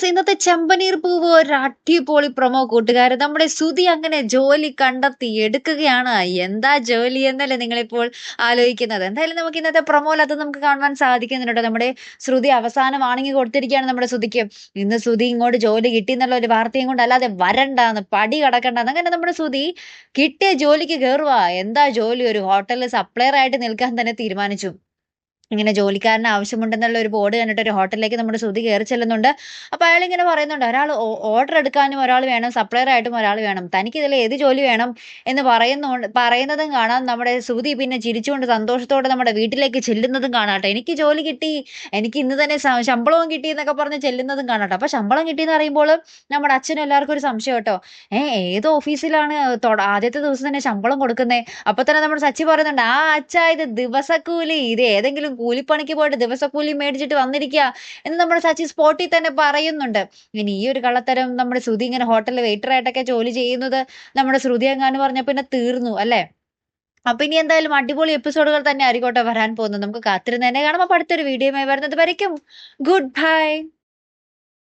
Yes, ഇന്നത്തെ ചെമ്പനീർ പൂവ് ഒരു അടിപൊളി പ്രൊമോ കൂട്ടുകാര്. നമ്മുടെ ശ്രുതി അങ്ങനെ ജോലി കണ്ടെത്തി എടുക്കുകയാണ്. എന്താ ജോലി എന്നല്ലേ നിങ്ങളിപ്പോൾ ആലോചിക്കുന്നത്. എന്തായാലും നമുക്ക് ഇന്നത്തെ പ്രൊമോയിൽ അത് നമുക്ക് കാണുവാൻ സാധിക്കുന്നുണ്ട് ട്ടോ. നമ്മുടെ ശ്രുതി അവസാനം വാണിങ്ങി കൊടുത്തിരിക്കുകയാണ് നമ്മുടെ ശ്രുതിക്ക്. ഇന്ന് ശ്രുതി ഇങ്ങോട്ട് ജോലി കിട്ടി എന്നുള്ള ഒരു വാർത്തയും കൊണ്ട് അല്ലാതെ വരണ്ടാന്ന്, പടി കടക്കണ്ടാന്ന്. അങ്ങനെ നമ്മുടെ ശ്രുതി കിട്ടിയ ജോലിക്ക് കേറുവാ. എന്താ ജോലി? ഒരു ഹോട്ടലിൽ സപ്ലയർ ആയിട്ട് നിൽക്കാൻ തന്നെ തീരുമാനിച്ചു. ഇങ്ങനെ ജോലിക്കാരന് ആവശ്യമുണ്ടെന്നുള്ള ഒരു ബോർഡ് കണ്ടിട്ട് ഒരു ഹോട്ടലിലേക്ക് നമ്മുടെ ശ്രുതി കയറി ചെല്ലുന്നുണ്ട്. അപ്പൊ അയാൾ ഇങ്ങനെ പറയുന്നുണ്ട്, ഒരാൾ ഓർഡർ എടുക്കാനും ഒരാൾ വേണം, സപ്ലയർ ആയിട്ടും ഒരാൾ വേണം, തനിക്ക് ഇതിൽ ഏത് ജോലി വേണം എന്ന് പറയുന്നതും കാണാം. നമ്മുടെ ശ്രുതി പിന്നെ ചിരിച്ചുകൊണ്ട് സന്തോഷത്തോടെ നമ്മുടെ വീട്ടിലേക്ക് ചെല്ലുന്നതും കാണാട്ടോ. എനിക്ക് ജോലി കിട്ടി, എനിക്ക് ഇന്ന് തന്നെ ശമ്പളവും കിട്ടി എന്നൊക്കെ പറഞ്ഞ് ചെല്ലുന്നതും കാണാട്ടോ. അപ്പൊ ശമ്പളം കിട്ടി എന്ന് പറയുമ്പോൾ നമ്മുടെ അച്ഛനും എല്ലാവർക്കും ഒരു സംശയം കേട്ടോ. ഏത് ഓഫീസിലാണ് ആദ്യത്തെ ദിവസം തന്നെ ശമ്പളം കൊടുക്കുന്നത്? അപ്പൊ തന്നെ നമ്മുടെ സച്ചി പറയുന്നുണ്ട്, ആ അച്ഛാ ഇത് ദിവസക്കൂലി, ഇത് ഏതെങ്കിലും കൂലിപ്പണിക്ക് പോയിട്ട് ദിവസക്കൂലി മേടിച്ചിട്ട് വന്നിരിക്കുക എന്ന് നമ്മുടെ സച്ചി സ്പോട്ടിൽ തന്നെ പറയുന്നുണ്ട്. ഇനി ഈ ഒരു കള്ളത്തരം നമ്മുടെ ശ്രുതി ഇങ്ങനെ ഹോട്ടലിൽ വെയിറ്റർ ആയിട്ടൊക്കെ ജോലി ചെയ്യുന്നത് നമ്മുടെ ശ്രുതി എങ്ങാനും പറഞ്ഞ പിന്നെ തീർന്നു അല്ലേ. അപ്പൊ ഇനി എന്തായാലും അടിപൊളി എപ്പിസോഡുകൾ തന്നെ ആയിരിക്കോട്ടെ വരാൻ പോകുന്നത്. നമുക്ക് കാത്തിരുന്ന് തന്നെ കാണാം. അപ്പൊ അടുത്തൊരു വീഡിയോയുമായി വരുന്നത് വരയ്ക്കും ഗുഡ് ബൈ.